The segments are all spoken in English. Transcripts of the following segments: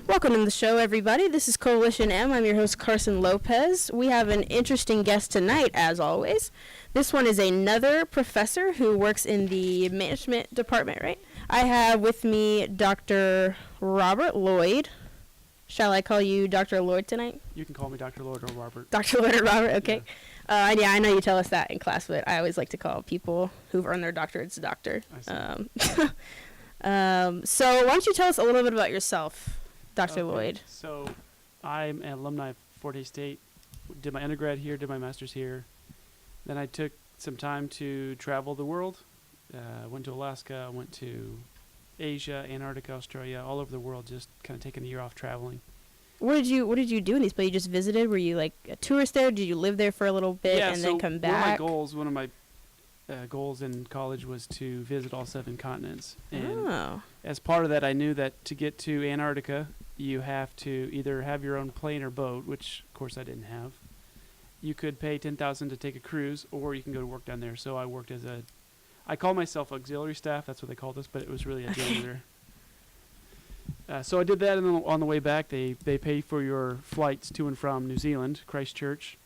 Welcome to the show, everybody. This is Coalition M. I'm your host, Carson Lopez. We have an interesting guest tonight, as always. This one is another professor who works in the management department, right? I have with me Dr. Robert Lloyd. Shall I call you Dr. Lloyd tonight? You can call me Dr. Lloyd or Robert. Dr. Lloyd or Robert, okay. Yeah, I know you tell us that in class, but I always like to call people who've earned their doctorates doctor. So why don't you tell us a little bit about yourself, Dr. Lloyd? So I'm an alumni of Fort Hays State. Did my undergrad here, did my master's here. Then I took some time to travel the world. Went to Alaska, went to Asia, Antarctica, Australia, all over the world, just kind of taking a year off traveling. What did you do in these places? You just visited? Were you like a tourist there? Did you live there for a little bit then come back? One of my goals in college was to visit all 7 continents. And as part of that, I knew that to get to Antarctica, you have to either have your own plane or boat, which of course I didn't have. You could pay $10,000 to take a cruise, or you can go to work down there. So I worked as I call myself auxiliary staff. That's what they called us, but it was really a janitor. So I did that, and then on the way back, they pay for your flights to and from New Zealand, Christchurch,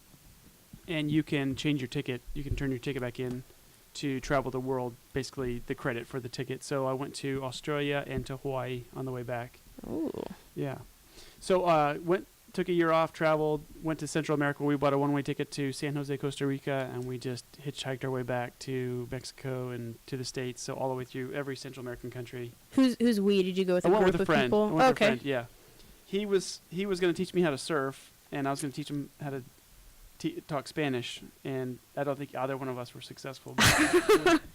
and you can change your ticket. You can turn your ticket back in to travel the world, basically the credit for the ticket. So I went to Australia and to Hawaii on the way back. Ooh. Yeah. So took a year off, traveled, went to Central America. We bought a one-way ticket to San Jose, Costa Rica, and we just hitchhiked our way back to Mexico and to the States. So all the way through every Central American country. Who's we? Did you go with a group of people? I went with a friend, yeah. He was going to teach me how to surf, and I was going to teach him how to talk Spanish, and I don't think either one of us were successful.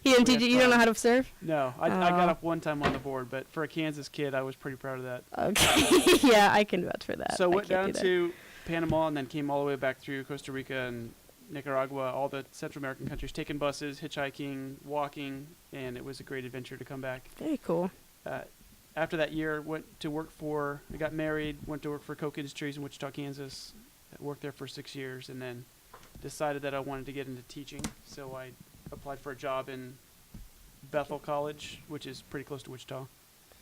He didn't teach you? You don't know how to surf? No. I got up one time on the board, but for a Kansas kid, I was pretty proud of that. Okay. Yeah, I can vouch for that. So went down to Panama and then came all the way back through Costa Rica and Nicaragua, all the Central American countries, taking buses, hitchhiking, walking, and it was a great adventure to come back. Very cool. After that year, I got married, went to work for Coke Industries in Wichita, Kansas. Worked there for 6 years, and then decided that I wanted to get into teaching. So I applied for a job in Bethel College, which is pretty close to Wichita.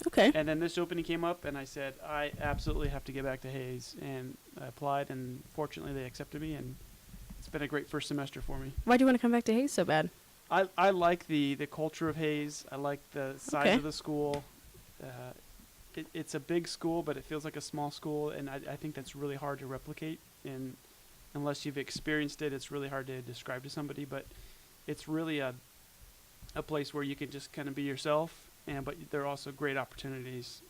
Okay. And then this opening came up, and I said, I absolutely have to get back to Hays. And I applied, and fortunately they accepted me, and it's been a great first semester for me. Why do you want to come back to Hays so bad? I like the culture of Hays. I like the size of the school. It's a big school, but it feels like a small school, and I think that's really hard to replicate. And unless you've experienced it, it's really hard to describe to somebody. But it's really a place where you can just kind of be yourself, but there are also great opportunities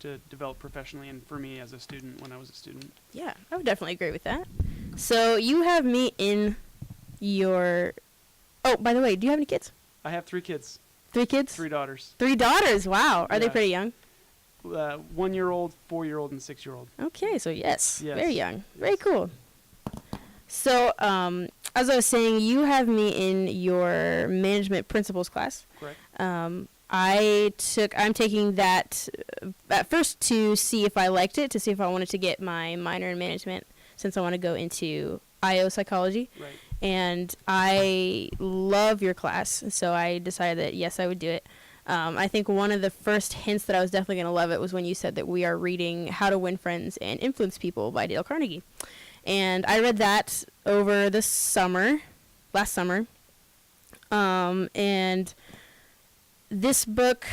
to develop professionally, and for me as a student when I was a student. Yeah, I would definitely agree with that. So you have me in your... Oh, by the way, do you have any kids? I have 3 kids. 3 kids? 3 daughters. 3 daughters, wow. Are they pretty young? 1-year-old, 4-year-old, and 6-year-old. Okay, so yes, very young. Very cool. So, as I was saying, you have me in your management principles class. Correct. I'm taking that at first to see if I liked it, to see if I wanted to get my minor in management, since I want to go into IO psychology. Right. And I love your class, so I decided that yes, I would do it. I think one of the first hints that I was definitely going to love it was when you said that we are reading How to Win Friends and Influence People by Dale Carnegie. And I read that over the last summer. And this book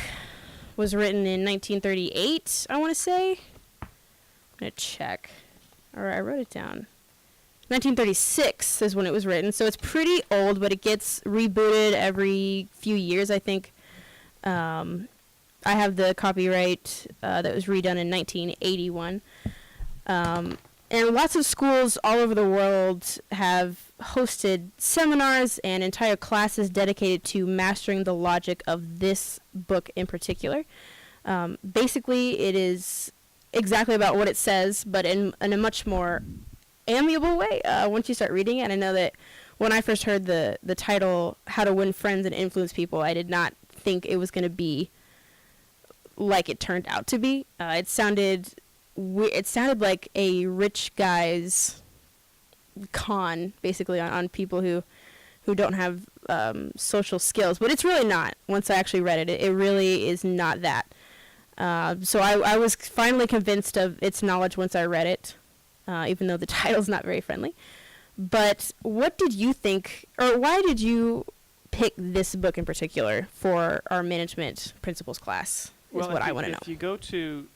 was written in 1938, I want to say. I'm going to check. Or I wrote it down. 1936 is when it was written. So it's pretty old, but it gets rebooted every few years, I think. I have the copyright that was redone in 1981. And lots of schools all over the world have hosted seminars and entire classes dedicated to mastering the logic of this book in particular. Basically, it is exactly about what it says, but in a much more amiable way once you start reading it. And I know that when I first heard the title, How to Win Friends and Influence People, I did not think it was going to be like it turned out to be. It sounded like a rich guy's con, basically, on people who don't have social skills. But it's really not. Once I actually read it, it really is not that. So I was finally convinced of its knowledge once I read it, even though the title's not very friendly. But what did you think, or why did you pick this book in particular for our management principles class? Is what I want to know. If you go to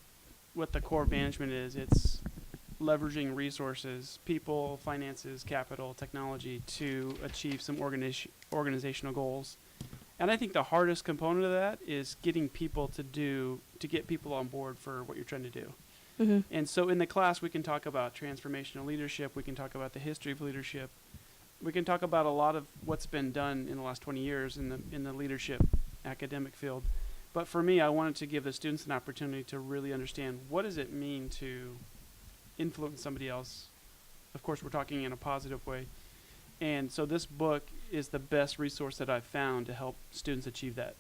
what the core of management is, it's leveraging resources, people, finances, capital, technology to achieve some organizational goals. And I think the hardest component of that is getting people to get people on board for what you're trying to do. Mm-hmm. And so in the class, we can talk about transformational leadership. We can talk about the history of leadership. We can talk about a lot of what's been done in the last 20 years in the leadership academic field. But for me, I wanted to give the students an opportunity to really understand, what does it mean to influence somebody else? Of course, we're talking in a positive way. And so this book is the best resource that I've found to help students achieve that.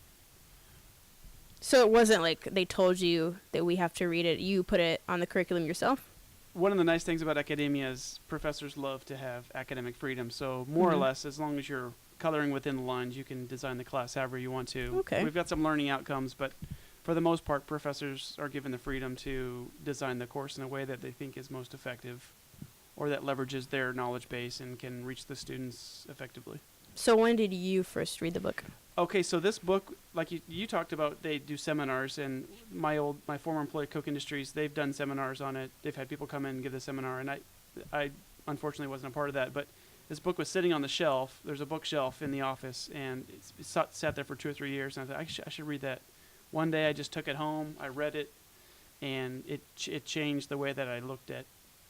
So it wasn't like they told you that we have to read it. You put it on the curriculum yourself? One of the nice things about academia is professors love to have academic freedom. So more or less, as long as you're coloring within the lines, you can design the class however you want to. Okay. We've got some learning outcomes, but for the most part, professors are given the freedom to design the course in a way that they think is most effective, or that leverages their knowledge base and can reach the students effectively. So when did you first read the book? Okay, so this book, like you talked about, they do seminars, and my former employer, Coke Industries, they've done seminars on it. They've had people come in and give the seminar, and I unfortunately wasn't a part of that, but this book was sitting on the shelf. There's a bookshelf in the office, and it sat there for 2 or 3 years, and I thought, I should read that. One day I just took it home, I read it, and it changed the way that I looked at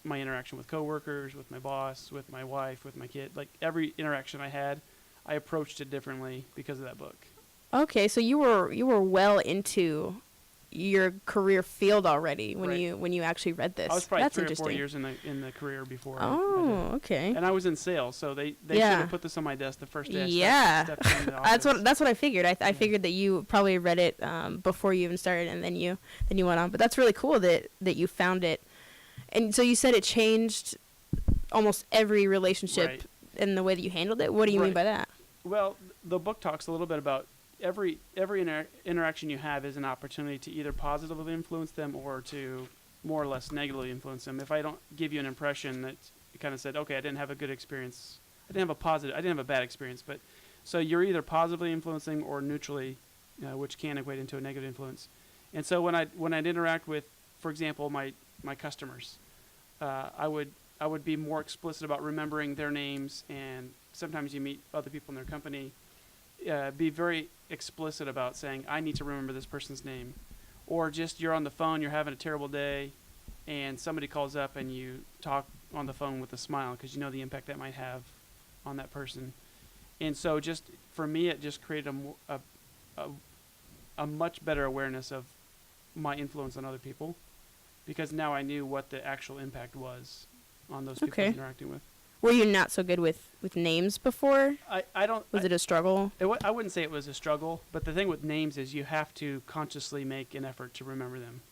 my interaction with coworkers, with my boss, with my wife, with my kid. Like every interaction I had, I approached it differently because of that book. Okay, so you were well into your career field already when you actually read this. I was probably That's 3 or interesting. 4 years in the career before. Oh, okay. And I was in sales, so they should have put this on my desk the first day I stepped in the office. That's what I figured. I figured that you probably read it before you even started, and then you went on. But that's really cool that you found it. And so you said it changed almost every relationship in the way that you handled it. What do you mean by that? Well, the book talks a little bit about every interaction you have is an opportunity to either positively influence them or to more or less negatively influence them. If I don't give you an impression that you kind of said, okay, I didn't have a good experience, I didn't have a bad experience, but so you're either positively influencing or neutrally, which can equate into a negative influence. And so when I'd interact with, for example, my customers, I would be more explicit about remembering their names, and sometimes you meet other people in their company. Be very explicit about saying, I need to remember this person's name. Or just you're on the phone, you're having a terrible day, and somebody calls up and you talk on the phone with a smile because you know the impact that might have on that person. And so just for me, it just created a much better awareness of my influence on other people, because now I knew what the actual impact was on those people I was interacting with. Were you not so good with names before? I don't. Was it a struggle? I wouldn't say it was a struggle, but the thing with names is you have to consciously make an effort to remember them.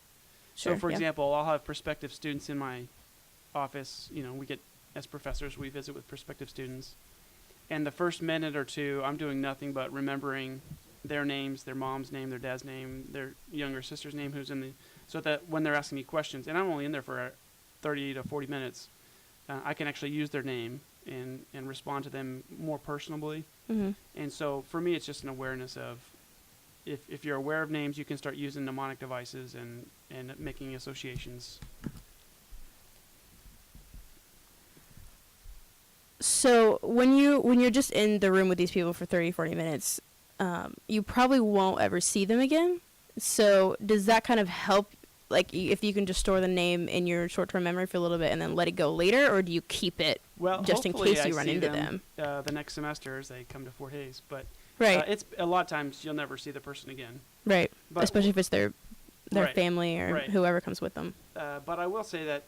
Sure, so, for example, I'll have prospective students in my office. We get, as professors, we visit with prospective students. And the first minute or two, I'm doing nothing but remembering their names, their mom's name, their dad's name, their younger sister's name, so that when they're asking me questions, and I'm only in there for 30 to 40 minutes, I can actually use their name and respond to them more personally. Mm-hmm. And so for me, it's just an awareness of, if you're aware of names, you can start using mnemonic devices and making associations. So when you're just in the room with these people for 30, 40 minutes, you probably won't ever see them again. So does that kind of help? Like, if you can just store the name in your short-term memory for a little bit and then let it go later, or do you keep it just in case you run into them? The next semester as they come to Fort Hays. But it's a lot of times you'll never see the person again. Right, but especially if it's their family or whoever comes with them. But I will say that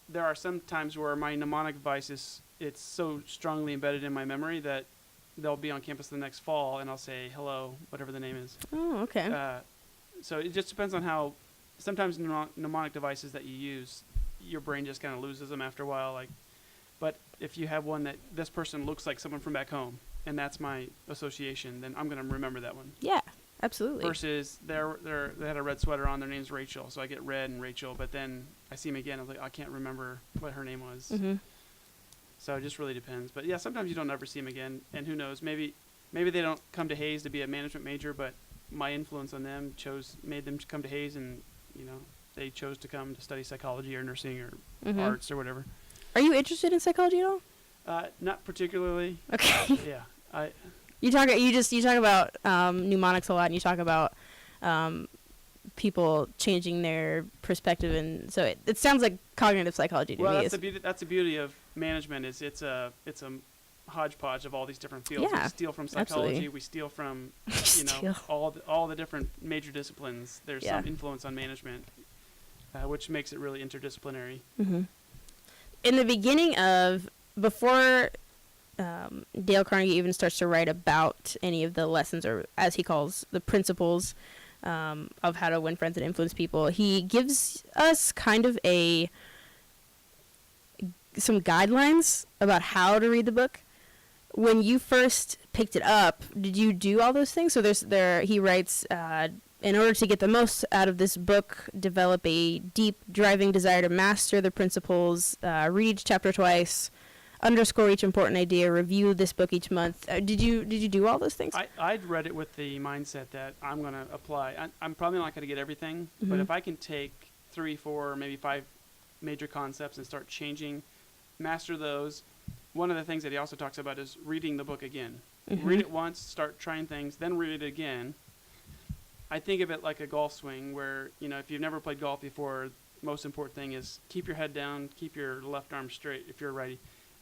there are some times where my mnemonic device it's so strongly embedded in my memory that they'll be on campus the next fall, and I'll say, hello, whatever the name is. Oh, okay. So it just depends on how. Sometimes mnemonic devices that you use, your brain just kind of loses them after a while. But if you have one that this person looks like someone from back home, and that's my association, then I'm going to remember that one. Yeah, absolutely. Versus they had a red sweater on. Their name's Rachel, so I get Red and Rachel. But then I see them again. I'm like, I can't remember what her name was. Mm-hmm. So it just really depends. But yeah, sometimes you don't ever see them again, and who knows? Maybe they don't come to Hayes to be a management major, but my influence on them made them come to Hayes, and they chose to come to study psychology or nursing or arts or whatever. Are you interested in psychology at all? Not particularly. Okay. Yeah, You talk about mnemonics a lot, and you talk about people changing their perspective, and so it sounds like cognitive psychology to me. Well, that's the beauty of management is it's a hodgepodge of all these different fields. Yeah, we steal from psychology. absolutely. We steal from Steal. all the different major disciplines. There's some influence on management, which makes it really interdisciplinary. Mm-hmm. In the beginning before Dale Carnegie even starts to write about any of the lessons, or as he calls the principles of how to win friends and influence people, he gives us kind of some guidelines about how to read the book. When you first picked it up, did you do all those things? So he writes, in order to get the most out of this book, develop a deep, driving desire to master the principles, read each chapter twice, underscore each important idea, review this book each month. Did you do all those things? I'd read it with the mindset that I'm going to apply. I'm probably not going to get everything, but if I can take 3, 4, maybe 5 major concepts and start changing, master those. One of the things that he also talks about is reading the book again. Read it once, start trying things, then read it again. I think of it like a golf swing where, if you've never played golf before, most important thing is keep your head down, keep your left arm straight if you're a righty.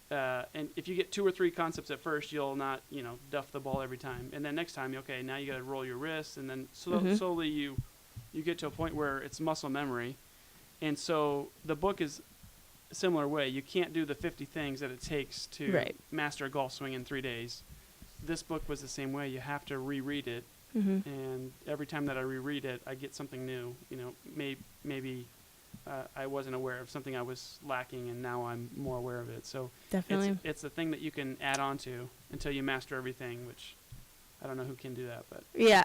And if you get 2 or 3 concepts at first, you'll not, duff the ball every time. And then next time, okay, now you got to roll your wrists, and then slowly you get to a point where it's muscle memory. And so the book is a similar way. You can't do the 50 things that it takes to master a golf swing in 3 days. This book was the same way. You have to reread it. And every time that I reread it, I get something new. Maybe I wasn't aware of something I was lacking, and now I'm more aware of it. So definitely, it's a thing that you can add on to until you master everything, which I don't know who can do that. But yeah,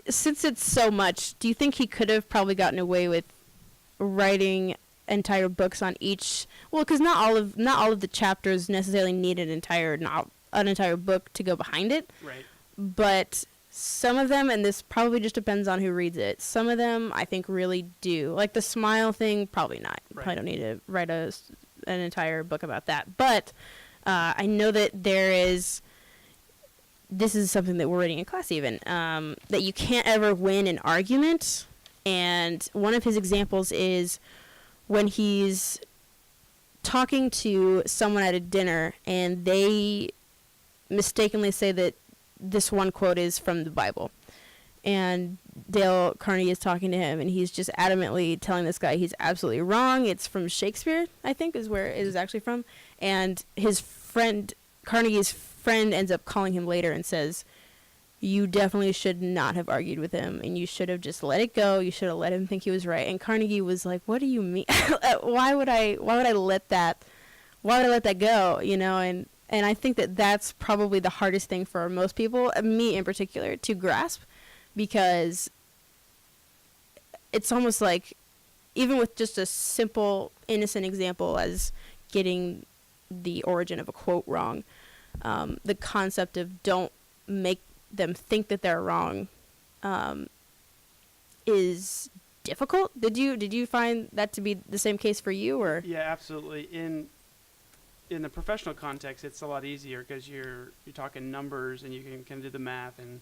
since it's so much, do you think he could have probably gotten away with writing entire books on each? Well, because not all of the chapters necessarily need an entire book to go behind it. Right. But some of them, and this probably just depends on who reads it, some of them I think really do. Like the smile thing, probably not. Right. Probably don't need to write an entire book about that. But I know that this is something that we're reading in class even, that you can't ever win an argument. And one of his examples is when he's talking to someone at a dinner and they mistakenly say that this one quote is from the Bible. And Dale Carnegie is talking to him, and he's just adamantly telling this guy he's absolutely wrong. It's from Shakespeare, I think, is where it is actually from. And his friend, Carnegie's friend, ends up calling him later and says, you definitely should not have argued with him, and you should have just let it go. You should have let him think he was right. And Carnegie was like, what do you mean? Why would I let that go? And I think that that's probably the hardest thing for most people, me in particular, to grasp, because it's almost like, even with just a simple, innocent example as getting the origin of a quote wrong, the concept of don't make them think that they're wrong is difficult. Did you find that to be the same case for you, or? Yeah, absolutely. In the professional context, it's a lot easier because you're talking numbers and you can kind of do the math and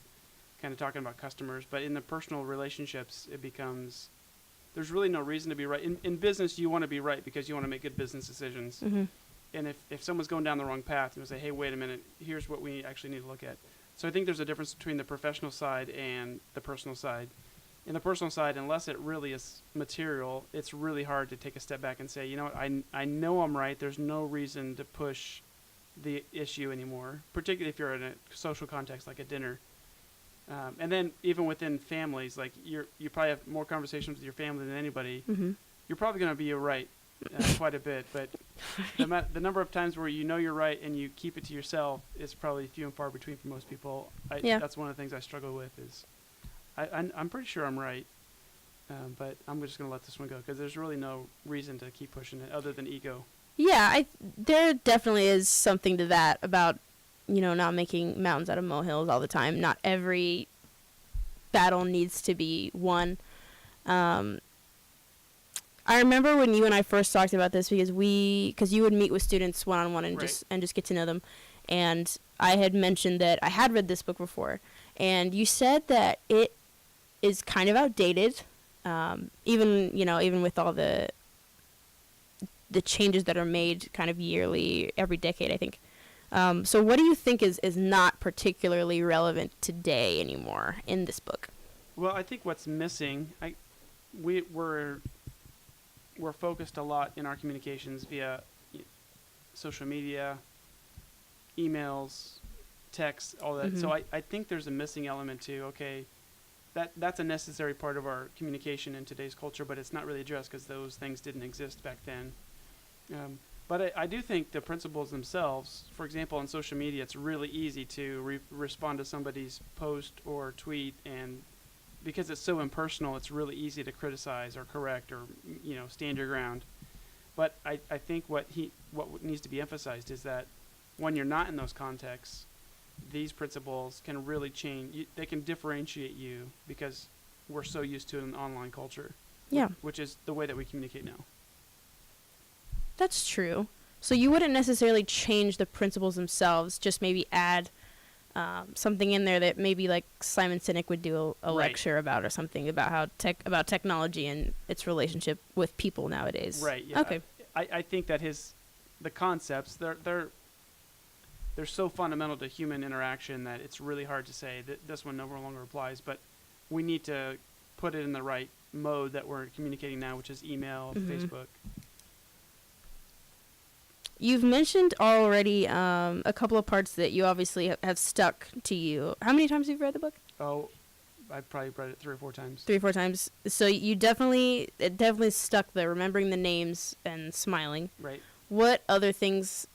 kind of talking about customers. But in the personal relationships, it becomes, there's really no reason to be right. In business, you want to be right because you want to make good business decisions. And if someone's going down the wrong path, you'll say, hey, wait a minute, here's what we actually need to look at. So I think there's a difference between the professional side and the personal side. In the personal side, unless it really is material, it's really hard to take a step back and say, you know what, I know I'm right. There's no reason to push the issue anymore, particularly if you're in a social context like a dinner. And then even within families, like you probably have more conversations with your family than anybody. You're probably going to be right quite a bit, but the number of times where you're right and you keep it to yourself is probably few and far between for most people. That's one of the things I struggle with is I'm pretty sure I'm right. But I'm just going to let this one go because there's really no reason to keep pushing it other than ego. Yeah, there definitely is something to that about, not making mountains out of molehills all the time. Not every battle needs to be won. I remember when you and I first talked about this because you would meet with students one-on-one and Right. just get to know them. And I had mentioned that I had read this book before. And you said that it is kind of outdated. Even with all the changes that are made kind of yearly, every decade, I think. So what do you think is not particularly relevant today anymore in this book? Well, I think what's missing, we're focused a lot in our communications via social media, emails, text, all that. So I think there's a missing element too. Okay, that's a necessary part of our communication in today's culture, but it's not really addressed because those things didn't exist back then. But I do think the principles themselves, for example, on social media, it's really easy to respond to somebody's post or tweet, and because it's so impersonal, it's really easy to criticize or correct or stand your ground. But I think what needs to be emphasized is that when you're not in those contexts, these principles can really change. They can differentiate you because we're so used to an online culture. Yeah. Which is the way that we communicate now. That's true. So you wouldn't necessarily change the principles themselves, just maybe add something in there that maybe like Simon Sinek would do a Right. lecture about, or something about how about technology and its relationship with people nowadays. Right. Yeah. Okay. I think that the concepts they're so fundamental to human interaction that it's really hard to say that this one no longer applies. But we need to put it in the right mode that we're communicating now, which is email, Facebook. You've mentioned already a couple of parts that you obviously have stuck to you. How many times have you read the book? Oh, I've probably read it 3 or 4 times. 3 or 4 times. So it definitely stuck there, remembering the names and smiling. Right. What other things,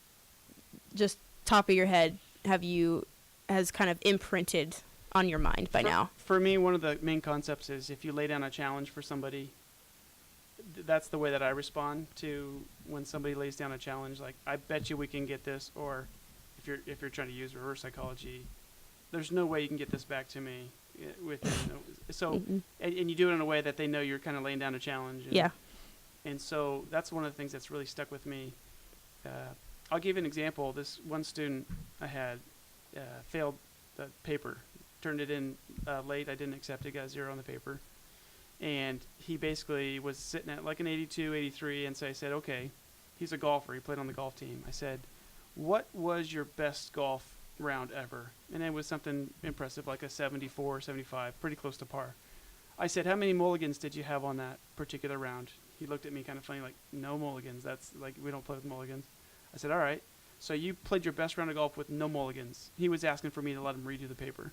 just top of your head, has kind of imprinted on your mind by now? For me, one of the main concepts is if you lay down a challenge for somebody, that's the way that I respond to when somebody lays down a challenge. Like, I bet you we can get this, or if you're trying to use reverse psychology, there's no way you can get this back to me within. So, and you do it in a way that they know you're kind of laying down a challenge. Yeah. And so that's one of the things that's really stuck with me. I'll give you an example. This one student I had failed the paper, turned it in late. I didn't accept it, got a 0 on the paper. And he basically was sitting at like an 82, 83, and so I said, okay, he's a golfer. He played on the golf team. I said, what was your best golf round ever? And it was something impressive, like a 74, 75, pretty close to par. I said, how many mulligans did you have on that particular round? He looked at me kind of funny, like, no mulligans. That's like, we don't play with mulligans. I said, all right. So you played your best round of golf with no mulligans. He was asking for me to let him redo the paper.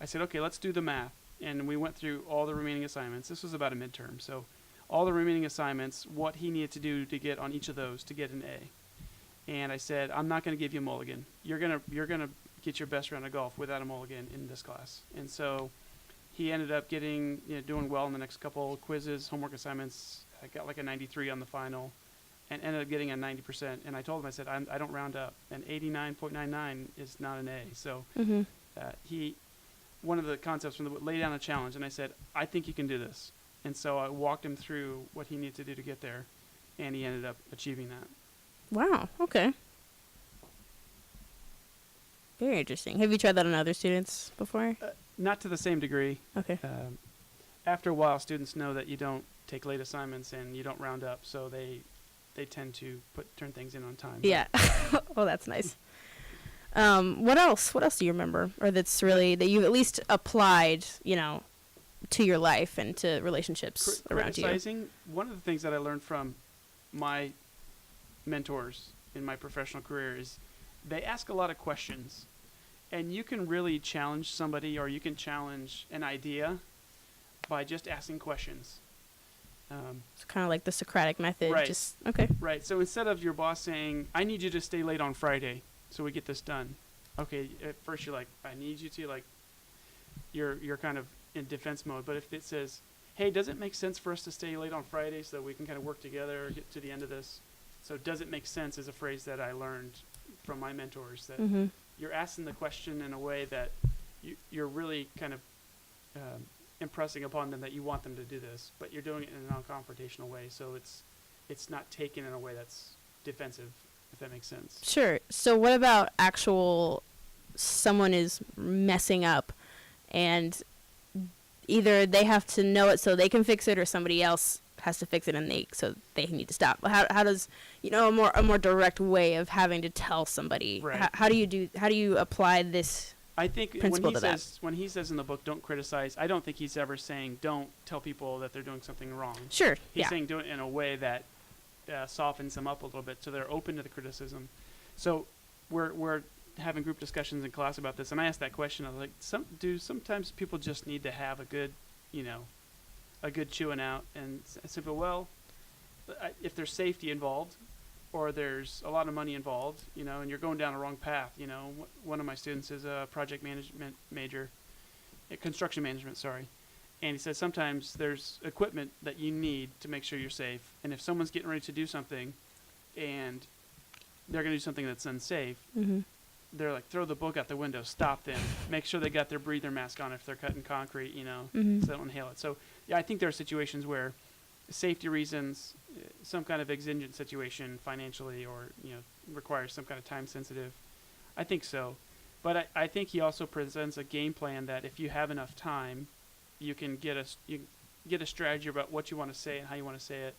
I said, okay, let's do the math. And we went through all the remaining assignments. This was about a midterm. So all the remaining assignments, what he needed to do to get on each of those to get an A. And I said, I'm not going to give you a mulligan. You're gonna get your best round of golf without a mulligan in this class. And so he ended up doing well in the next couple quizzes, homework assignments. I got like a 93 on the final and ended up getting a 90%. And I told him, I said, I don't round up. And 89.99 is not an A. So one of the concepts from the book, lay down a challenge. And I said, I think you can do this. And so I walked him through what he needed to do to get there. And he ended up achieving that. Wow. Okay. Very interesting. Have you tried that on other students before? Not to the same degree. Okay. After a while, students know that you don't take late assignments and you don't round up, so they tend to turn things in on time. Yeah. Oh, that's nice. What else? What else do you remember, or that you've at least applied, to your life and to relationships around you? Criticizing. One of the things that I learned from my mentors in my professional career is they ask a lot of questions, and you can really challenge somebody, or you can challenge an idea by just asking questions. It's kind of like the Socratic method. Right. Okay. Right. So instead of your boss saying, I need you to stay late on Friday so we get this done. Okay, at first you're like, I need you to, like, you're kind of in defense mode. But if it says, hey, does it make sense for us to stay late on Friday so that we can kind of work together or get to the end of this? So does it make sense is a phrase that I learned from my mentors, that you're asking the question in a way that you're really kind of impressing upon them that you want them to do this, but you're doing it in a non-confrontational way. So it's not taken in a way that's defensive, if that makes sense. Sure. So what about actual someone is messing up and either they have to know it so they can fix it or somebody else has to fix it and they need to stop. How does, a more direct way of having to tell somebody, right. how do you apply this I think principle when he says in the book, don't criticize, I don't think he's ever saying don't tell people that they're doing something wrong. Sure. He's saying do it in a way that softens them up a little bit so they're open to the criticism. So we're having group discussions in class about this, and I asked that question. I was like, sometimes people just need to have a good chewing out? And I said, well, if there's safety involved or there's a lot of money involved, and you're going down a wrong path, one of my students is a project management major, construction management, sorry. And he says sometimes there's equipment that you need to make sure you're safe. And if someone's getting ready to do something and they're going to do something that's unsafe, they're like, throw the book out the window, stop them, make sure they got their breather mask on if they're cutting concrete, so they don't inhale it. So, yeah, I think there are situations where safety reasons, some kind of exigent situation financially or, requires some kind of time sensitive. I think so. But I think he also presents a game plan that if you have enough time, you can get a strategy about what you want to say and how you want to say it.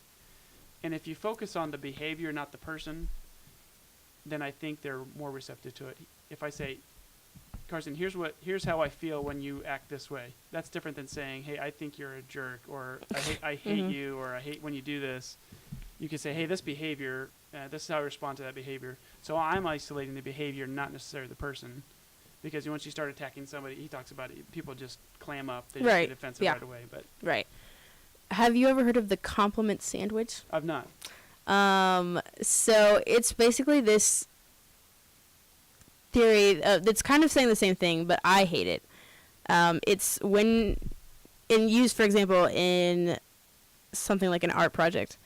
And if you focus on the behavior, not the person, then I think they're more receptive to it. If I say, Carson, here's how I feel when you act this way. That's different than saying, hey, I think you're a jerk, or I hate you, or I hate when you do this. You could say, hey, this behavior, this is how I respond to that behavior. So I'm isolating the behavior, not necessarily the person. Because once you start attacking somebody, he talks about it, people just clam up. They just get defensive right away. But right. Have you ever heard of the compliment sandwich? I've not. So it's basically this theory that's kind of saying the same thing, but I hate it. It's used, for example, in something like an art project.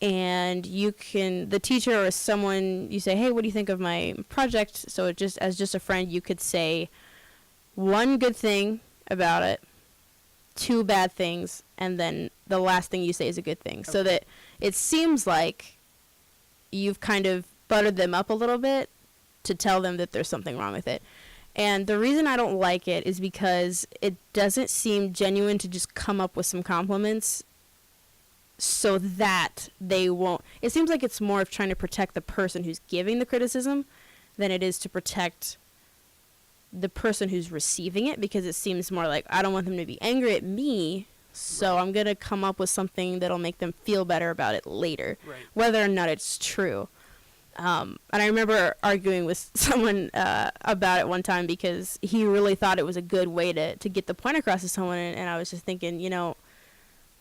And the teacher or someone, you say, hey, what do you think of my project? So as just a friend, you could say one good thing about it, two bad things, and then the last thing you say is a good thing. Okay. So that it seems like you've kind of buttered them up a little bit to tell them that there's something wrong with it. And the reason I don't like it is because it doesn't seem genuine to just come up with some compliments so that they won't. It seems like it's more of trying to protect the person who's giving the criticism than it is to protect the person who's receiving it, because it seems more like, I don't want them to be angry at me, so I'm going to come up with something that'll make them feel better about it later, whether or not it's true. And I remember arguing with someone about it one time because he really thought it was a good way to get the point across to someone, and I was just thinking,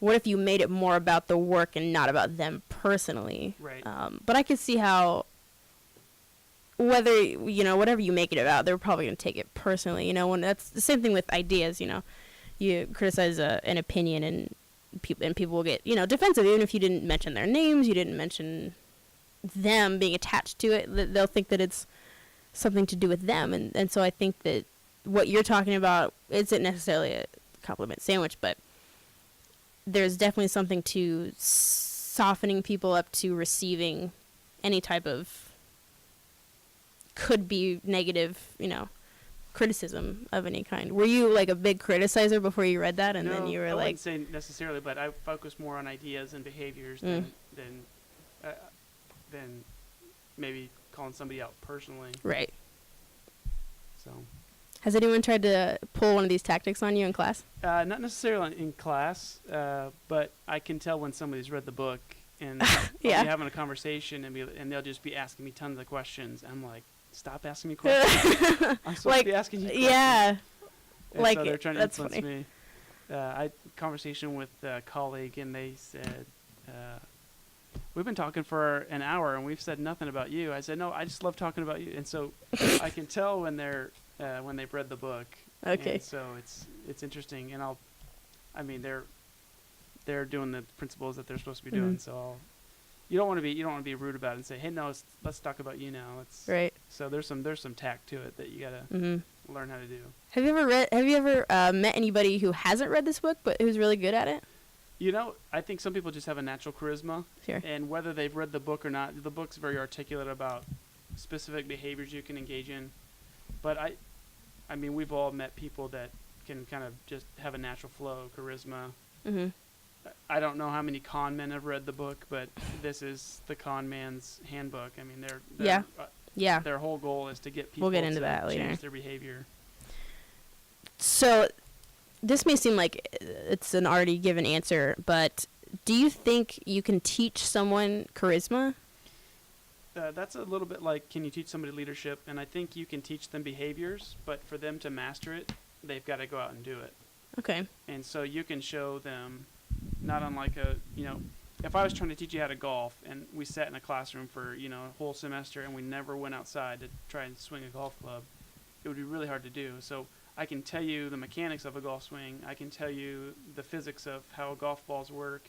what if you made it more about the work and not about them personally? Right. But I could see how whether, whatever you make it about, they're probably going to take it personally. When that's the same thing with ideas, you criticize an opinion and people will get, defensive, even if you didn't mention their names, you didn't mention them being attached to it. They'll think that it's something to do with them. And so I think that what you're talking about isn't necessarily a compliment sandwich, but there's definitely something to softening people up to receiving any type of could be negative, criticism of any kind. Were you like a big criticizer before you read that, and then you were I like? wouldn't say necessarily, but I focus more on ideas and behaviors than maybe calling somebody out personally. Right. So. Has anyone tried to pull one of these tactics on you in class? Not necessarily in class, but I can tell when somebody's read the book and I'll be having a conversation and they'll just be asking me tons of questions. I'm like, stop asking me questions. I'm supposed to be asking you questions. Yeah. And so they're trying to influence me. I had a conversation with a colleague and they said, we've been talking for an hour and we've said nothing about you. I said, no, I just love talking about you. And so I can tell when they've read the book. Okay. And so it's interesting, and they're doing the principles that they're supposed to be doing. So you don't want to be rude about it and say, hey, no, let's talk about you now. Right. So there's some tact to it that you gotta learn how to do. Have you ever met anybody who hasn't read this book but who's really good at it? I think some people just have a natural charisma. Sure. And whether they've read the book or not, the book's very articulate about specific behaviors you can engage in. But I mean, we've all met people that can kind of just have a natural flow, charisma. Mm-hmm. I don't know how many con men have read the book, but this is the con man's handbook. I mean, their whole goal is to get people we'll get into to that change later. their behavior. So this may seem like it's an already given answer, but do you think you can teach someone charisma? That's a little bit like, can you teach somebody leadership? And I think you can teach them behaviors, but for them to master it, they've got to go out and do it. Okay. And so you can show them, not unlike if I was trying to teach you how to golf and we sat in a classroom for, a whole semester and we never went outside to try and swing a golf club, it would be really hard to do. So I can tell you the mechanics of a golf swing. I can tell you the physics of how golf balls work,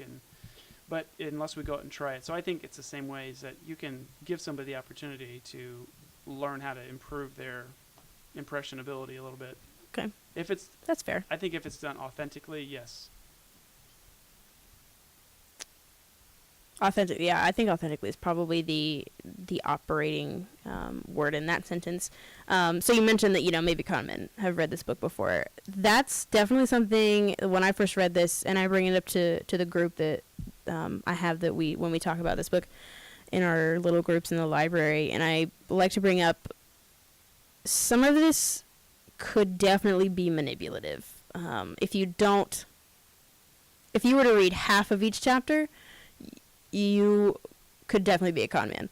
but unless we go out and try it. So I think it's the same way, is that you can give somebody the opportunity to learn how to improve their impressionability a little bit. Okay. That's fair. I think if it's done authentically, yes. Authentic, yeah. I think authentically is probably the operating word in that sentence. So you mentioned that maybe con men have read this book before. That's definitely something. When I first read this, and I bring it up to the group that I have when we talk about this book in our little groups in the library, and I like to bring up some of this could definitely be manipulative. If you were to read half of each chapter, you could definitely be a con man.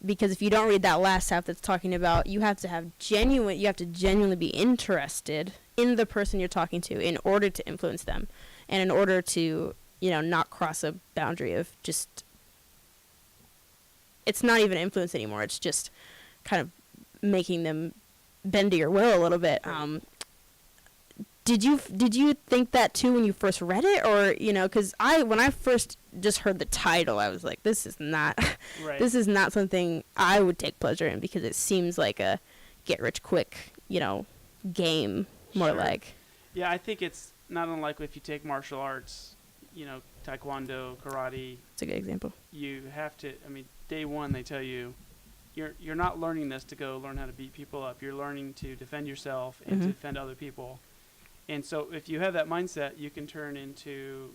Because if you don't read that last half that's talking about, you have to genuinely be interested in the person you're talking to in order to influence them, and in order to, not cross a boundary of just, it's not even influence anymore. It's just kind of making them bend to your will a little bit. Did you think that too when you first read it, or because when I first just heard the title, I was like, this is not this is not something I would take pleasure in, because it seems like a get rich quick game, more like. Yeah, I think it's not unlike if you take martial arts, taekwondo, karate. It's a good example. You have to. I mean, day one they tell you, you're not learning this to go learn how to beat people up. You're learning to defend yourself and to defend other people. And so if you have that mindset, you can turn into,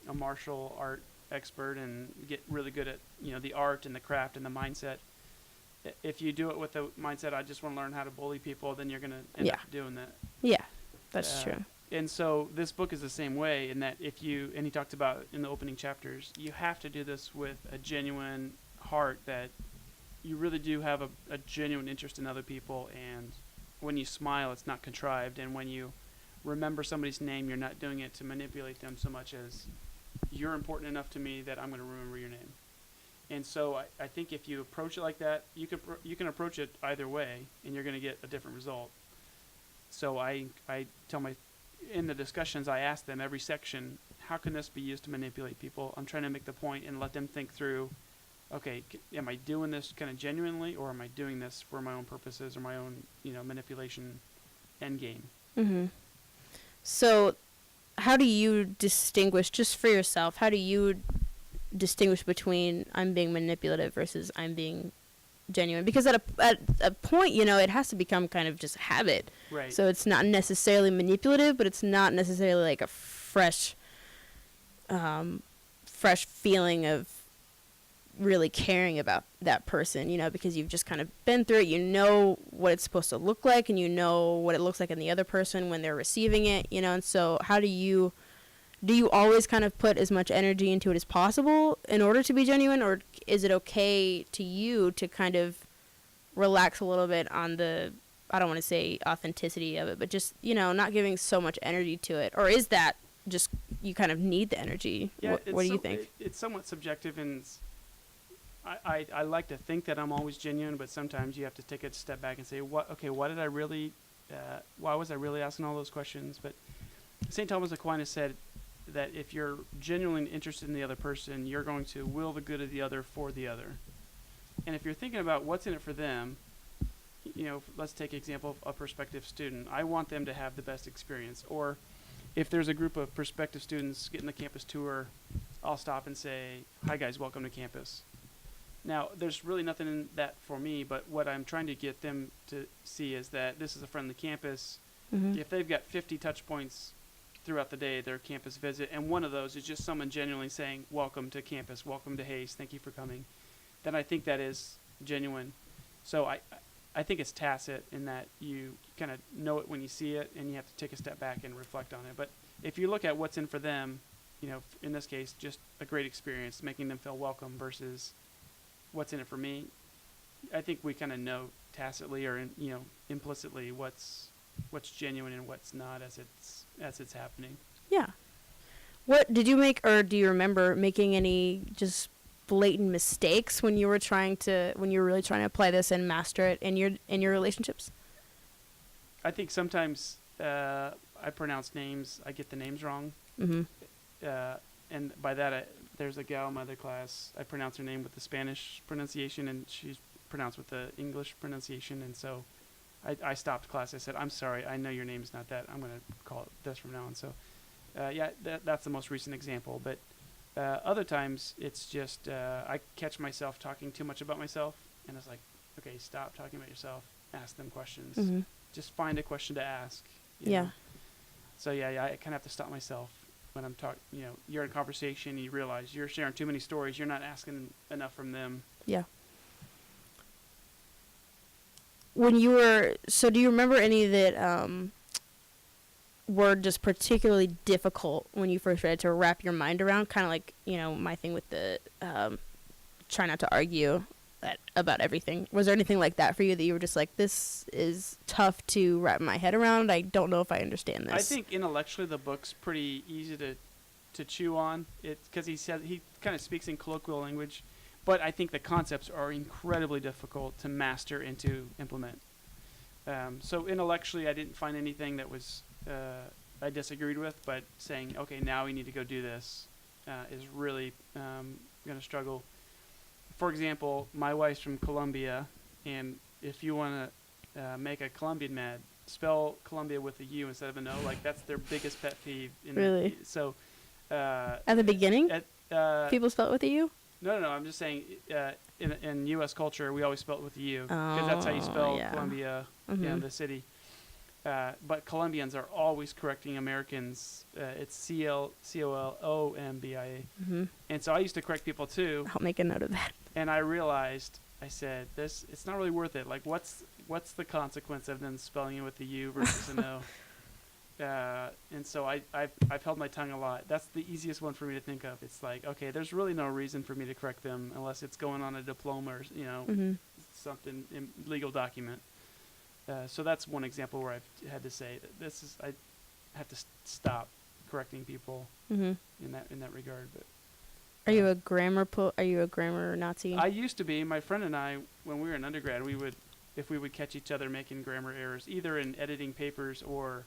a martial art expert and get really good at, the art and the craft and the mindset. If you do it with the mindset, I just want to learn how to bully people, then you're going to end up doing that. Yeah, that's true. And so this book is the same way, in that and he talked about in the opening chapters, you have to do this with a genuine heart, that you really do have a genuine interest in other people. And when you smile, it's not contrived. And when you remember somebody's name, you're not doing it to manipulate them so much as, you're important enough to me that I'm going to remember your name. And so I think if you approach it like that, you can approach it either way, and you're going to get a different result. So I tell in the discussions, I ask them every section, how can this be used to manipulate people? I'm trying to make the point and let them think through, okay, am I doing this kind of genuinely, or am I doing this for my own purposes or my own, manipulation end game? Mm-hmm. So how do you distinguish, just for yourself, how do you distinguish between I'm being manipulative versus I'm being genuine? Because at a point, it has to become kind of just habit. Right. So it's not necessarily manipulative, but it's not necessarily like a fresh feeling of really caring about that person, because you've just kind of been through it. You know what it's supposed to look like, and you know what it looks like in the other person when they're receiving it, and so how do you always kind of put as much energy into it as possible in order to be genuine, or is it okay to you to kind of relax a little bit on the, I don't want to say authenticity of it, but just, not giving so much energy to it? Or is that just, you kind of need the energy? Yeah, what do you think? It's somewhat subjective, and I like to think that I'm always genuine, but sometimes you have to take a step back and say, what did I really why was I really asking all those questions? But St. Thomas Aquinas said that if you're genuinely interested in the other person, you're going to will the good of the other for the other. And if you're thinking about what's in it for them, let's take an example of a prospective student. I want them to have the best experience. Or if there's a group of prospective students getting the campus tour, I'll stop and say, hi guys, welcome to campus. Now, there's really nothing in that for me, but what I'm trying to get them to see is that this is a friendly campus. Mm-hmm. If they've got 50 touch points throughout the day, their campus visit, and one of those is just someone genuinely saying, welcome to campus, welcome to Hayes, thank you for coming, then I think that is genuine. So I think it's tacit in that you kind of know it when you see it, and you have to take a step back and reflect on it. But if you look at what's in for them, in this case, just a great experience, making them feel welcome versus what's in it for me, I think we kind of know tacitly or implicitly what's genuine and what's not as it's happening. Yeah. What did you make, or do you remember making any just blatant mistakes when you were really trying to apply this and master it in your relationships? I think sometimes I pronounce names, I get the names wrong. Mm-hmm. And by that, there's a gal in my other class, I pronounce her name with the Spanish pronunciation, and she's pronounced with the English pronunciation, and so I stopped class. I said, I'm sorry, I know your name's not that. I'm going to call it this from now on. So, that's the most recent example. But other times, it's just I catch myself talking too much about myself, and it's like, okay, stop talking about yourself. Ask them questions. Mm-hmm. Just find a question to ask. Yeah. So, I kind of have to stop myself when I'm talking. You're in conversation, you realize you're sharing too many stories. You're not asking enough from them. Yeah. Do you remember any that were just particularly difficult when you first read to wrap your mind around? Kind of like, my thing with the try not to argue about everything. Was there anything like that for you that you were just like, this is tough to wrap my head around? I don't know if I understand this. I think intellectually the book's pretty easy to chew on. Because he kind of speaks in colloquial language. But I think the concepts are incredibly difficult to master and to implement. So intellectually, I didn't find anything that was I disagreed with, but saying, okay, now we need to go do this is really going to struggle. For example, my wife's from Colombia, and if you want to make a Colombian mad, spell Colombia with a U instead of an O. Like, that's their biggest pet peeve. Really? So at the beginning, people spell it with a U? No. I'm just saying, in U.S. culture, we always spell it with a U because that's how you spell Colombia, the city. But Colombians are always correcting Americans. It's COLOMBIA. Mm-hmm. And so I used to correct people too. I'll make a note of that. And I realized, I said, it's not really worth it. Like, what's the consequence of them spelling it with the U versus an O? And so I've held my tongue a lot. That's the easiest one for me to think of. It's like, okay, there's really no reason for me to correct them unless it's going on a diploma or something legal document. So that's one example where I've had to say that I have to stop correcting people in that regard. But are you a grammar Nazi? I used to be. My friend and I, when we were in undergrad, if we would catch each other making grammar errors, either in editing papers or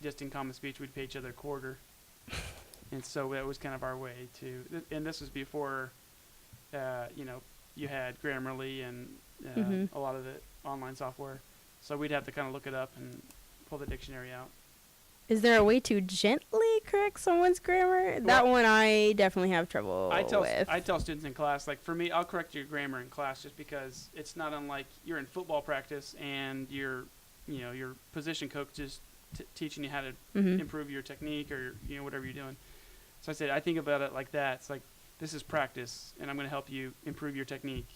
just in common speech, we'd pay each other a quarter. And so that was kind of our way to, and this was before, you had Grammarly and a lot of the online software. So we'd have to kind of look it up and pull the dictionary out. Is there a way to gently correct someone's grammar? That one I definitely have trouble with. I tell students in class, like, for me, I'll correct your grammar in class just because it's not unlike you're in football practice and your position coach is teaching you how to improve your technique or whatever you're doing. So I said, I think about it like that. It's like, this is practice, and I'm going to help you improve your technique.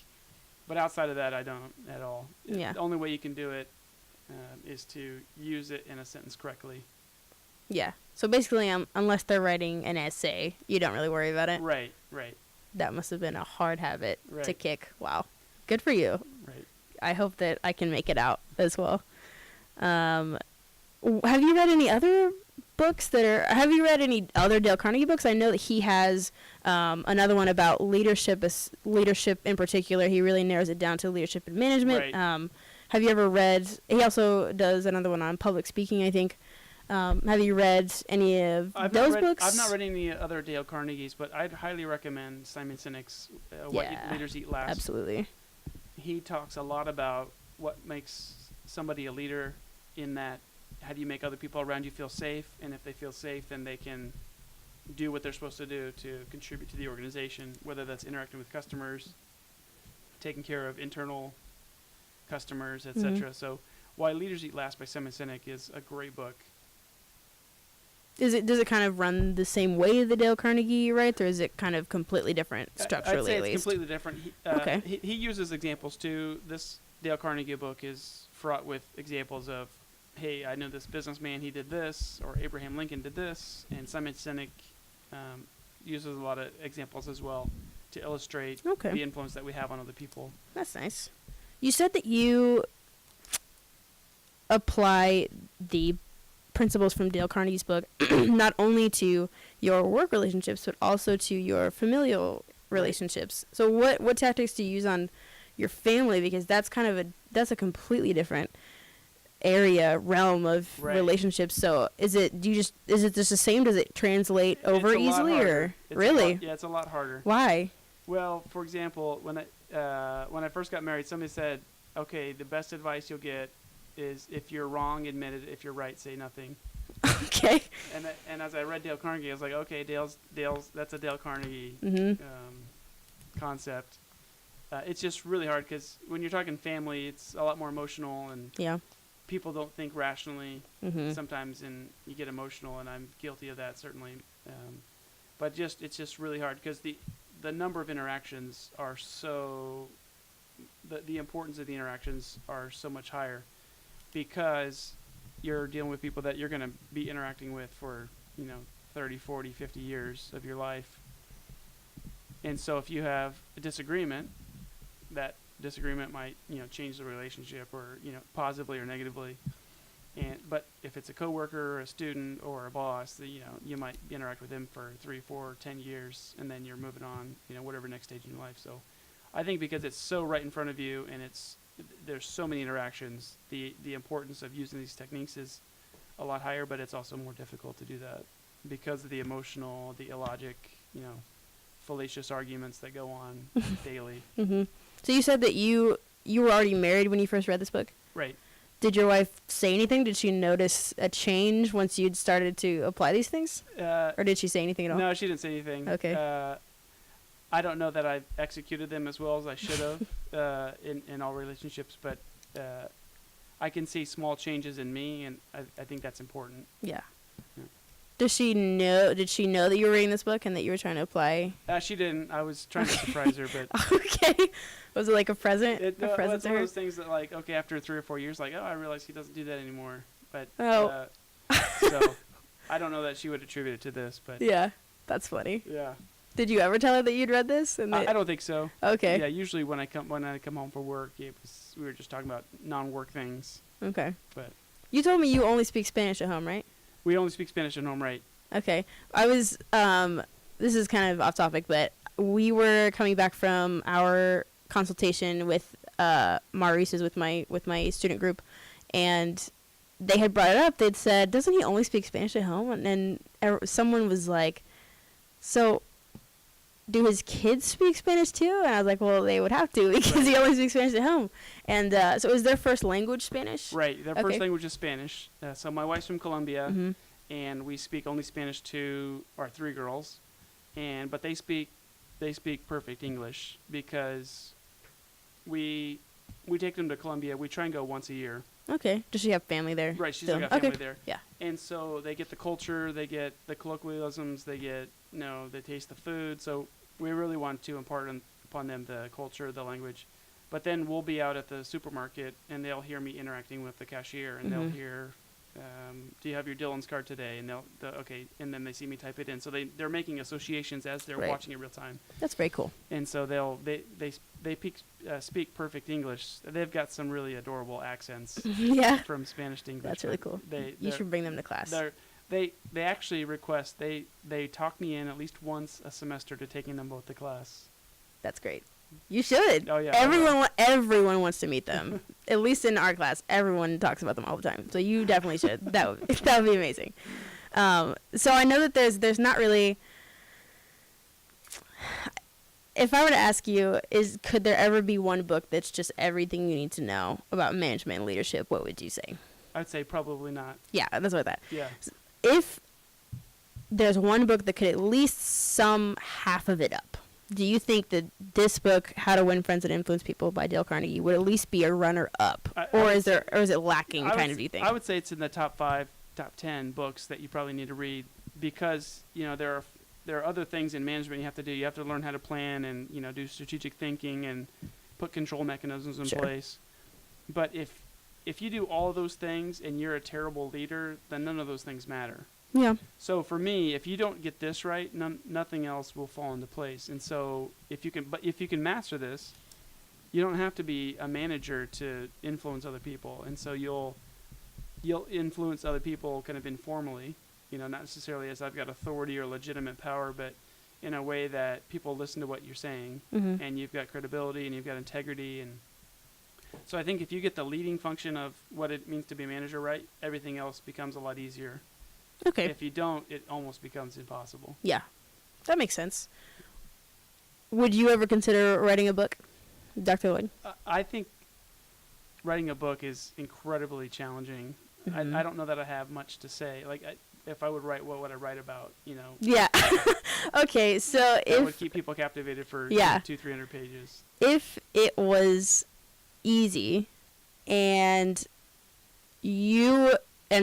But outside of that, I don't at all. Yeah. The only way you can do it is to use it in a sentence correctly. Yeah. So basically, unless they're writing an essay, you don't really worry about it. Right. That must have been a hard habit to kick. Wow. Good for you. Right. I hope that I can make it out as well. Have you read any other books have you read any other Dale Carnegie books? I know that he has another one about leadership in particular. He really narrows it down to leadership and management. Right. Have you ever read? He also does another one on public speaking, I think. Have you read any of those books? I've not read any other Dale Carnegie's, but I'd highly recommend Simon Sinek's What Leaders Eat Last. Absolutely. He talks a lot about what makes somebody a leader, in that how do you make other people around you feel safe, and if they feel safe, then they can do what they're supposed to do to contribute to the organization, whether that's interacting with customers, taking care of internal customers, etc. So Why Leaders Eat Last by Simon Sinek is a great book. Does it kind of run the same way the Dale Carnegie writes, or is it kind of completely different structurally? I'd say it's completely different. Okay. He uses examples too. This Dale Carnegie book is fraught with examples of, hey, I know this businessman, he did this, or Abraham Lincoln did this, and Simon Sinek uses a lot of examples as well to illustrate the influence that we have on other people. That's nice. You said that you apply the principles from Dale Carnegie's book not only to your work relationships, but also to your familial relationships. So what tactics do you use on your family? Because that's that's a completely different realm of relationships. So is it just the same? Does it translate over easily, or really? Yeah, it's a lot harder. Why? Well, for example, when I first got married, somebody said, okay, the best advice you'll get is if you're wrong, admit it. If you're right, say nothing. Okay. And as I read Dale Carnegie, I was like, okay, Dale's that's a Dale Carnegie concept. It's just really hard because when you're talking family, it's a lot more emotional, and people don't think rationally sometimes, and you get emotional, and I'm guilty of that certainly. But it's just really hard because the number of interactions are so the importance of the interactions are so much higher, because you're dealing with people that you're going to be interacting with for 30, 40, 50 years of your life. And so if you have a disagreement, that disagreement might change the relationship, or positively or negatively. But if it's a coworker or a student or a boss, you might interact with them for 3, 4, 10 years, and then you're moving on, whatever next stage in your life. So I think because it's so right in front of you, and there's so many interactions, the importance of using these techniques is a lot higher, but it's also more difficult to do that because of the emotional, the illogic, fallacious arguments that go on daily. So you said that you were already married when you first read this book? Right. Did your wife say anything? Did she notice a change once you'd started to apply these things? Or did she say anything at all? No, she didn't say anything. Okay. I don't know that I've executed them as well as I should have in all relationships, but I can see small changes in me, and I think that's important. Yeah. Did she know that you were reading this book and that you were trying to apply? She didn't. I was trying to surprise her, but okay. Was it like a present? It's one of those things that, like, okay, after 3 or 4 years, like, oh, I realize he doesn't do that anymore. But so I don't know that she would attribute it to this, but yeah, that's funny. Yeah. Did you ever tell her that you'd read this? And I don't think so. Okay. Yeah, usually when I come home from work, we were just talking about non-work things. Okay. But you told me you only speak Spanish at home, right? We only speak Spanish at home, right? Okay. I was this is kind of off topic, but we were coming back from our consultation with Maurice's with my student group, and they had brought it up. They'd said, "Doesn't he only speak Spanish at home?" And then someone was like, "So do his kids speak Spanish too?" And I was like, well, they would have to because he only speaks Spanish at home. And so is their first language Spanish? Right. Their first language is Spanish. So my wife's from Colombia, and we speak only Spanish to our 3 girls, but they speak perfect English because we take them to Colombia. We try and go once a year. Okay. Does she have family there? Right. She's got family there. Yeah. And so they get the culture, they get the colloquialisms, they get, they taste the food. So we really want to impart upon them the culture, the language. But then we'll be out at the supermarket, and they'll hear me interacting with the cashier, and they'll hear, do you have your Dillon's card today? And okay, and then they see me type it in. So they're making associations as they're watching it real time. That's very cool. And so they speak perfect English. They've got some really adorable accents. From Spanish to English. That's really cool. You should bring them to class. They actually request they talk me in at least once a semester to taking them both to class. That's great. You should. Oh, yeah. Everyone wants to meet them. At least in our class, everyone talks about them all the time. So you definitely should. That would be amazing. So I know that there's not really. If I were to ask you, could there ever be one book that's just everything you need to know about management and leadership? What would you say? I'd say probably not. Yeah, that's what I thought. Yeah. If there's one book that could at least sum half of it up, do you think that this book, How to Win Friends and Influence People by Dale Carnegie, would at least be a runner-up? Or is it lacking, do you think? I would say it's in the top 5, top 10 books that you probably need to read because, there are other things in management you have to do. You have to learn how to plan and, do strategic thinking and put control mechanisms in place. But if you do all of those things and you're a terrible leader, then none of those things matter. Yeah. So for me, if you don't get this right, nothing else will fall into place. And so if you can master this, you don't have to be a manager to influence other people. And so you'll influence other people kind of informally, not necessarily as I've got authority or legitimate power, but in a way that people listen to what you're saying, and you've got credibility and you've got integrity. And so I think if you get the leading function of what it means to be a manager right, everything else becomes a lot easier. Okay. If you don't, it almost becomes impossible. Yeah, that makes sense. Would you ever consider writing a book, Dr. Lloyd? I think writing a book is incredibly challenging. I don't know that I have much to say. Like, if I would write, what would I write about? Yeah. Okay, so that would keep people captivated for 200-300 pages. If it was easy, and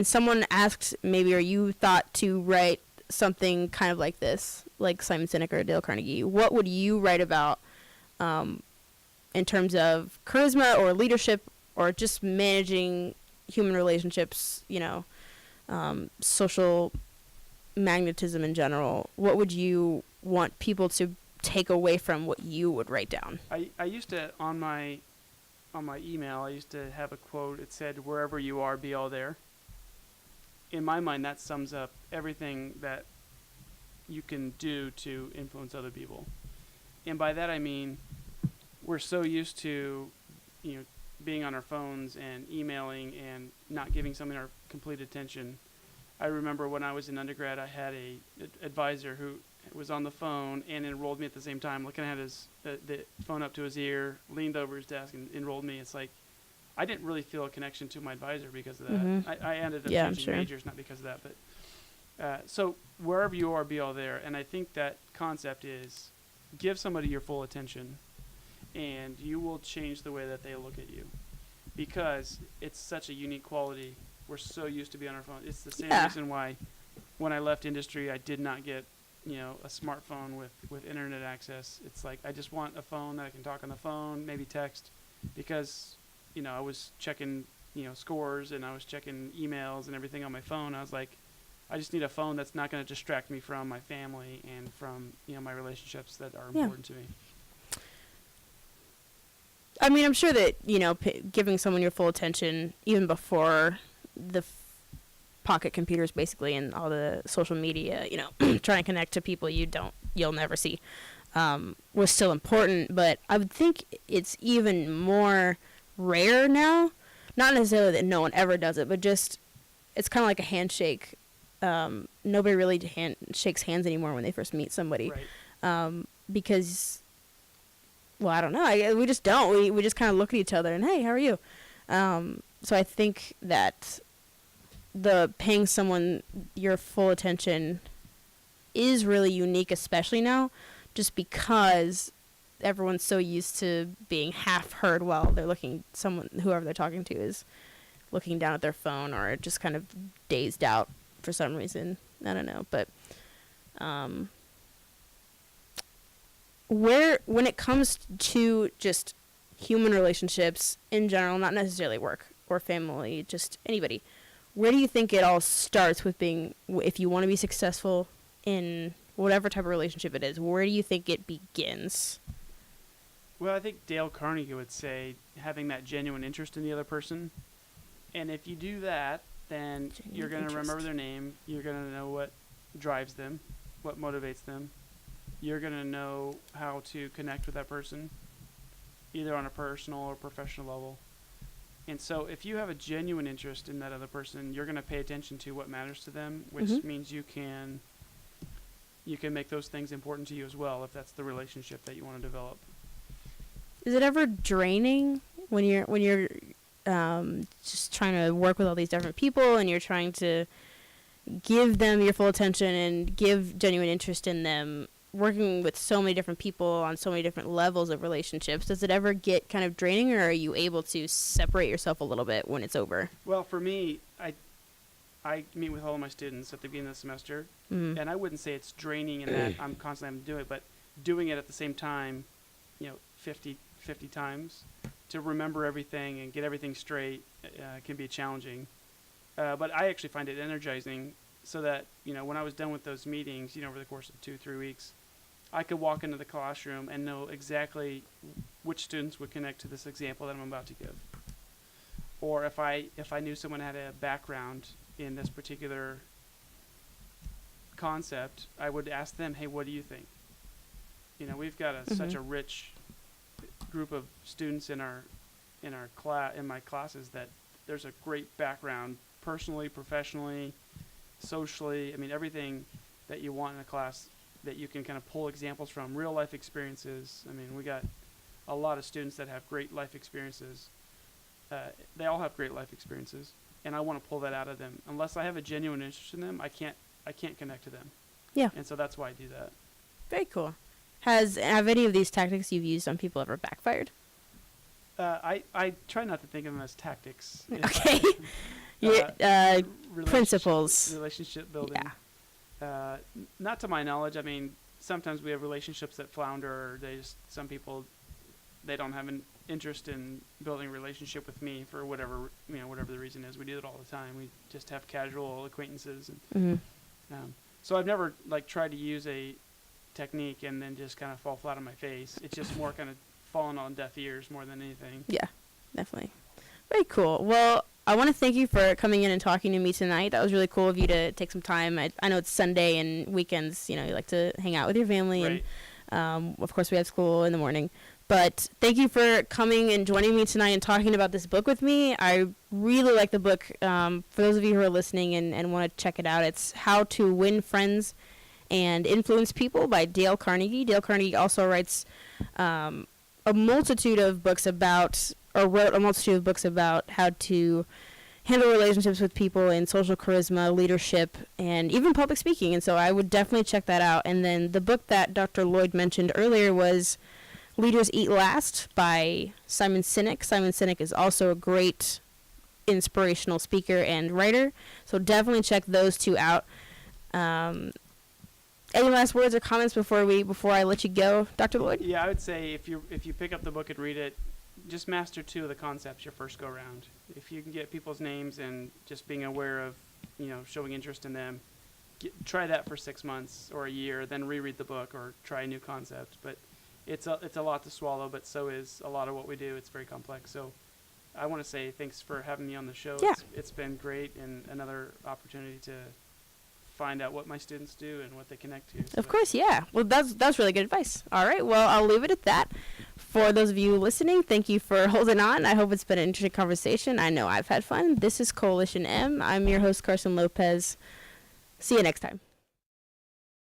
someone asked maybe, or you thought to write something kind of like this, like Simon Sinek or Dale Carnegie, what would you write about in terms of charisma or leadership or just managing human relationships, social magnetism in general? What would you want people to take away from what you would write down? I used to, on my email, I used to have a quote. It said, "Wherever you are, be all there." In my mind, that sums up everything that you can do to influence other people. And by that I mean we're so used to, being on our phones and emailing and not giving something our complete attention. I remember when I was in undergrad, I had a advisor who was on the phone and enrolled me at the same time, looking at the phone up to his ear, leaned over his desk and enrolled me. It's like, I didn't really feel a connection to my advisor because of that. I ended up changing majors, not because of that. But so wherever you are, be all there. And I think that concept is give somebody your full attention, and you will change the way that they look at you, because it's such a unique quality. We're so used to be on our phone. It's the same reason why when I left industry, I did not get a smartphone with internet access. It's like I just want a phone that I can talk on the phone, maybe text, because I was checking, scores, and I was checking emails and everything on my phone. I was like, I just need a phone that's not going to distract me from my family and from, my relationships that are important to me. I mean, I'm sure that, giving someone your full attention, even before the pocket computers, basically, and all the social media, trying to connect to people you'll never see, was still important. But I would think it's even more rare now. Not necessarily that no one ever does it, but just it's kind of like a handshake. Nobody really shakes hands anymore when they first meet somebody, right. Because, well, I don't know. We just don't. We just kind of look at each other and, hey, how are you? So I think that the paying someone your full attention is really unique, especially now, just because everyone's so used to being half heard while they're whoever they're talking to is looking down at their phone or just kind of dazed out for some reason. I don't know. But when it comes to just human relationships in general, not necessarily work or family, just anybody, where do you think it all starts with if you want to be successful in whatever type of relationship it is, where do you think it begins? Well, I think Dale Carnegie would say having that genuine interest in the other person. And if you do that, then you're going to remember their name. You're going to know what drives them, what motivates them. You're going to know how to connect with that person. either on a personal or professional level. And so if you have a genuine interest in that other person, you're going to pay attention to what matters to them, which means you can make those things important to you as well, if that's the relationship that you want to develop. Is it ever draining when you're just trying to work with all these different people and you're trying to give them your full attention and give genuine interest in them, working with so many different people on so many different levels of relationships? Does it ever get kind of draining, or are you able to separate yourself a little bit when it's over? Well, for me, I meet with all of my students at the beginning of the semester, and I wouldn't say it's draining in that I'm constantly having to do it, but doing it at the same time, 50 times to remember everything and get everything straight can be challenging. But I actually find it energizing, so that, when I was done with those meetings, over the course of 2-3 weeks, I could walk into the classroom and know exactly which students would connect to this example that I'm about to give. Or if I knew someone had a background in this particular concept, I would ask them, hey, what do you think? We've got such a rich group of students in my classes that there's a great background, personally, professionally, socially. I mean, everything that you want in a class that you can kind of pull examples from, real life experiences. I mean, we got a lot of students that have great life experiences. They all have great life experiences, and I want to pull that out of them. Unless I have a genuine interest in them, I can't connect to them. Yeah. And so that's why I do that. Very cool. Have any of these tactics you've used on people ever backfired? I try not to think of them as tactics. Okay. Principles. Relationship building. Yeah. Not to my knowledge. I mean, sometimes we have relationships that flounder, or some people, they don't have an interest in building a relationship with me for whatever the reason is. We do it all the time. We just have casual acquaintances, and so I've never tried to use a technique and then just kind of fall flat on my face. It's just more kind of falling on deaf ears more than anything. Yeah, definitely. Very cool. Well, I want to thank you for coming in and talking to me tonight. That was really cool of you to take some time. I know it's Sunday and weekends, you like to hang out with your family. Right. And of course we have school in the morning. But thank you for coming and joining me tonight and talking about this book with me. I really like the book. For those of you who are listening and want to check it out, it's How to Win Friends and Influence People by Dale Carnegie. Dale Carnegie also wrote a multitude of books about how to handle relationships with people and social charisma, leadership, and even public speaking. And so I would definitely check that out. And then the book that Dr. Lloyd mentioned earlier was Leaders Eat Last by Simon Sinek. Simon Sinek is also a great inspirational speaker and writer. So definitely check those two out. Any last words or comments before I let you go, Dr. Lloyd? Yeah, I would say if you pick up the book and read it, just master 2 of the concepts your first go round. If you can get people's names and just being aware of, showing interest in them, try that for 6 months or a year, then reread the book or try a new concept. But it's a lot to swallow, but so is a lot of what we do. It's very complex. So I want to say thanks for having me on the show. Yeah. It's been great, and another opportunity to find out what my students do and what they connect to. So of course, yeah. Well, that's really good advice. All right, well, I'll leave it at that. For those of you listening, thank you for holding on. I hope it's been an interesting conversation. I know I've had fun. This is Coalition M. I'm your host, Carson Lopez. See you next time.